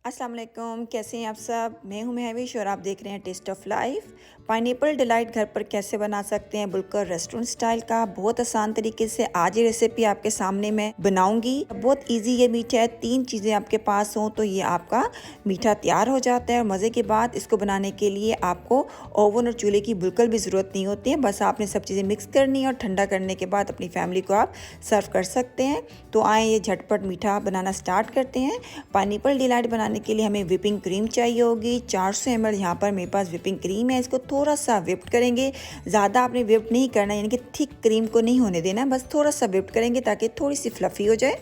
अस्सलाम वालेकुम, कैसे हैं आप सब। मैं हूं महविश और आप देख रहे हैं taste of life. Pineapple delight घर पर कैसे बना सकते हैं बिल्कुल रेस्टोरेंट स्टाइल का, बहुत आसान तरीके से आज ये रेसिपी आपके सामने मैं बनाऊंगी। बहुत इजी ये मीठा है, 3 चीज़ें आपके पास हों तो ये आपका मीठा तैयार हो जाता है। और मज़े की बात, इसको बनाने के लिए आपको ओवन और चूल्हे की बिल्कुल भी ज़रूरत नहीं होती है। बस आपने सब चीज़ें मिक्स करनी है और ठंडा करने के बाद अपनी फैमिली को आप सर्व कर सकते हैं। तो आए ये झटपट मीठा बनाना स्टार्ट करते हैं। पाइनएप्पल डिलाइट बनाने के लिए हमें व्हिपिंग क्रीम चाहिए होगी। 400 ml यहाँ पर मेरे पास व्हिपिंग क्रीम है। इसको थोड़ा सा व्हिप्ड करेंगे, ज़्यादा आपने व्हिप्ड नहीं करना, यानी कि थिक क्रीम को नहीं होने देना, बस थोड़ा सा व्हिप्ड करेंगे ताकि थोड़ी सी फ्लफी हो जाए।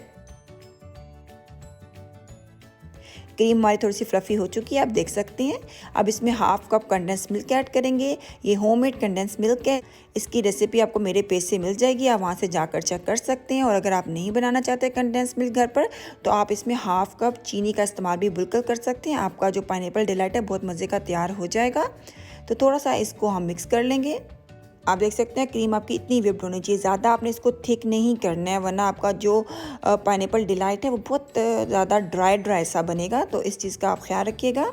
क्रीम हमारी थोड़ी सी फ्लफ़ी हो चुकी है, आप देख सकते हैं। अब इसमें half cup condense milk add करेंगे। ये होममेड कंडेंस मिल्क है। इसकी रेसिपी आपको मेरे पेज से मिल जाएगी, आप वहाँ से जाकर चेक कर सकते हैं। और अगर आप नहीं बनाना चाहते कंडेंस मिल्क घर पर, तो आप इसमें हाफ कप चीनी का इस्तेमाल भी बिल्कुल कर सकते हैं। आपका जो पाइनएप्पल डिलाइट है बहुत मज़े का तैयार हो जाएगा। तो थोड़ा सा इसको हम मिक्स कर लेंगे। आप देख सकते हैं क्रीम आपकी इतनी व्हिप्ड होनी चाहिए, ज़्यादा आपने इसको थिक नहीं करना है, वरना आपका जो पाइनएप्पल डिलाइट है वो बहुत ज़्यादा ड्राई सा बनेगा। तो इस चीज़ का आप ख्याल रखिएगा।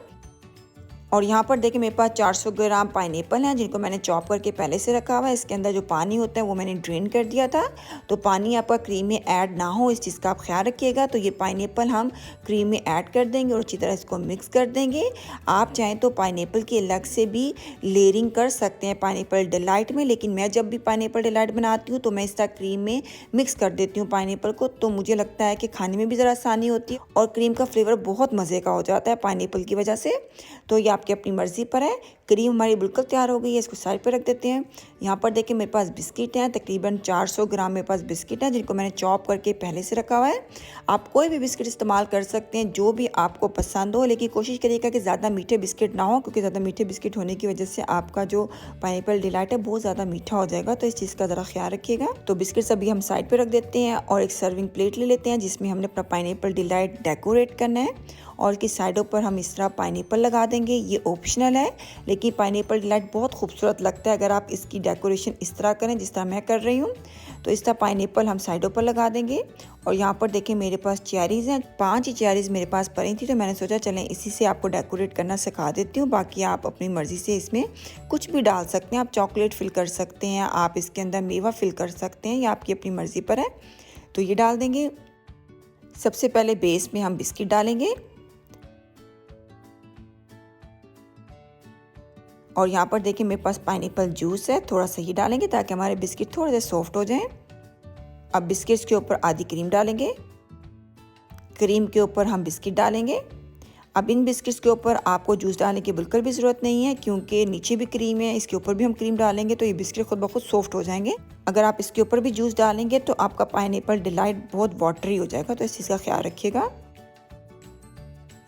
और यहाँ पर देखिए मेरे पास 400 ग्राम पाइनएप्पल हैं, जिनको मैंने चॉप करके पहले से रखा हुआ है। इसके अंदर जो पानी होता है वो मैंने ड्रेन कर दिया था। तो पानी आपका क्रीम में ऐड ना हो, इस चीज़ का आप ख्याल रखिएगा। तो ये पाइनएप्पल हम क्रीम में ऐड कर देंगे और अच्छी तरह इसको मिक्स कर देंगे। आप चाहें तो पाइनएप्पल की अलग से भी लेयरिंग कर सकते हैं पाइनएप्पल डिलाइट में, लेकिन मैं जब भी पाइनएप्पल डिलाइट बनाती हूँ तो मैं इसका क्रीम में मिक्स कर देती हूँ पाइनएप्पल को। तो मुझे लगता है कि खाने में भी ज़रा आसानी होती है और क्रीम का फ्लेवर बहुत मज़े का हो जाता है पाइनएप्पल की वजह से। तो ये आपकी अपनी मर्ज़ी पर है। क्रीम हमारी बिल्कुल तैयार हो गई है, इसको साइड पर रख देते हैं। यहाँ पर देखिए मेरे पास बिस्किट हैं, तकरीबन 400 ग्राम मेरे पास बिस्किट हैं, जिनको मैंने चॉप करके पहले से रखा हुआ है। आप कोई भी बिस्किट इस्तेमाल कर सकते हैं जो भी आपको पसंद हो, लेकिन कोशिश करिएगा कि ज़्यादा मीठे बिस्किट ना हो, क्योंकि ज़्यादा मीठे बिस्किट होने की वजह से आपका जो पाइनएप्पल डिलाइट है बहुत ज़्यादा मीठा हो जाएगा। तो इस चीज़ का ज़रा ख्याल रखिएगा। तो बिस्किट्स अभी हम साइड पर रख देते हैं और एक सर्विंग प्लेट ले लेते हैं, जिसमें हमने अपना पाइनएप्पल डिलाइट डेकोरेट करना है। और इसकी साइडों पर हम इस तरह पाइनएप्पल लगा देंगे। ये ऑप्शनल है, लेकिन पाइनएप्पल डिलाइट बहुत खूबसूरत लगता है अगर आप इसकी डेकोरेशन इस तरह करें जिस तरह मैं कर रही हूँ। तो इस तरह पाइनएप्पल हम साइडों पर लगा देंगे। और यहाँ पर देखिए मेरे पास चेरीज़ हैं, 5 ही चेरीज़ मेरे पास पड़ी थी, तो मैंने सोचा चलें इसी से आपको डेकोरेट करना सिखा देती हूँ। बाकी आप अपनी मर्ज़ी से इसमें कुछ भी डाल सकते हैं। आप चॉकलेट फिल कर सकते हैं, आप इसके अंदर मेवा फिल कर सकते हैं, ये आपकी अपनी मर्ज़ी पर है। तो ये डाल देंगे। सबसे पहले बेस में हम बिस्किट डालेंगे और यहाँ पर देखिए मेरे पास पाइनएप्पल जूस है, थोड़ा सा ही डालेंगे ताकि हमारे बिस्किट थोड़े से सॉफ्ट हो जाएं। अब बिस्किट्स के ऊपर आधी क्रीम डालेंगे, क्रीम के ऊपर हम बिस्किट डालेंगे। अब इन बिस्किट्स के ऊपर आपको जूस डालने की बिल्कुल भी ज़रूरत नहीं है, क्योंकि नीचे भी क्रीम है, इसके ऊपर भी हम क्रीम डालेंगे तो ये बिस्किट खुद ब खुद सॉफ्ट हो जाएंगे। अगर आप इसके ऊपर भी जूस डालेंगे तो आपका पाइनएप्पल डिलाइट बहुत वाटरी हो जाएगा, तो इस चीज़ का ख्याल रखिएगा।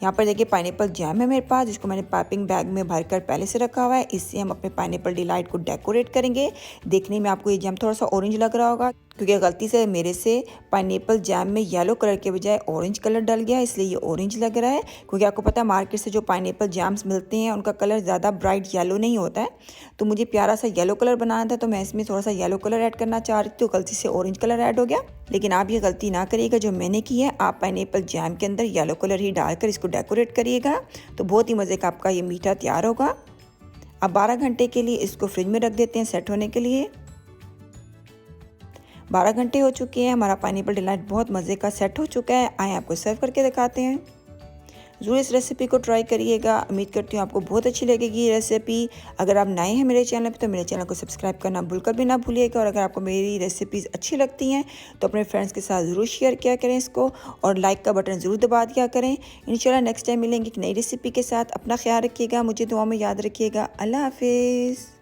यहाँ पर देखिए पाइनएप्पल जैम है मेरे पास, जिसको मैंने पाइपिंग बैग में भरकर पहले से रखा हुआ है। इससे हम अपने पाइनएप्पल डिलाइट को डेकोरेट करेंगे। देखने में आपको ये जैम थोड़ा सा ऑरेंज लग रहा होगा, क्योंकि गलती से मेरे से पाइनएप्पल जैम में येलो कलर के बजाय ऑरेंज कलर डल गया, इसलिए ये ऑरेंज लग रहा है। क्योंकि आपको पता है मार्केट से जो पाइनएप्पल जैम्स मिलते हैं उनका कलर ज़्यादा ब्राइट येलो नहीं होता है। तो मुझे प्यारा सा येलो कलर बनाना था, तो मैं इसमें थोड़ा सा येलो कलर ऐड करना चाह रही थी, तो गलती से ऑरेंज कलर ऐड हो गया। लेकिन आप ये गलती ना करिएगा जो मैंने की है, आप पाइनएप्पल जैम के अंदर येलो कलर ही डालकर इसको डेकोरेट करिएगा, तो बहुत ही मज़े का आपका ये मीठा तैयार होगा। अब 12 घंटे के लिए इसको फ्रिज में रख देते हैं सेट होने के लिए। 12 घंटे हो चुके हैं, हमारा पाइनएप्पल डिलाइट बहुत मज़े का सेट हो चुका है। आए आपको सर्व करके दिखाते हैं। ज़रूर इस रेसिपी को ट्राई करिएगा, उम्मीद करती हूँ आपको बहुत अच्छी लगेगी ये रेसिपी। अगर आप नए हैं मेरे चैनल पे तो मेरे चैनल को सब्सक्राइब करना बिल्कुल भी ना भूलिएगा। और अगर आपको मेरी रेसिपीज़ अच्छी लगती हैं तो अपने फ्रेंड्स के साथ ज़रूर शेयर किया करें इसको, और लाइक का बटन ज़रूर दबा दिया करें। इंशाल्लाह नेक्स्ट टाइम मिलेंगे एक नई रेसिपी के साथ। अपना ख्याल रखिएगा, मुझे दुआ में याद रखिएगा। अल्लाह हाफिज़।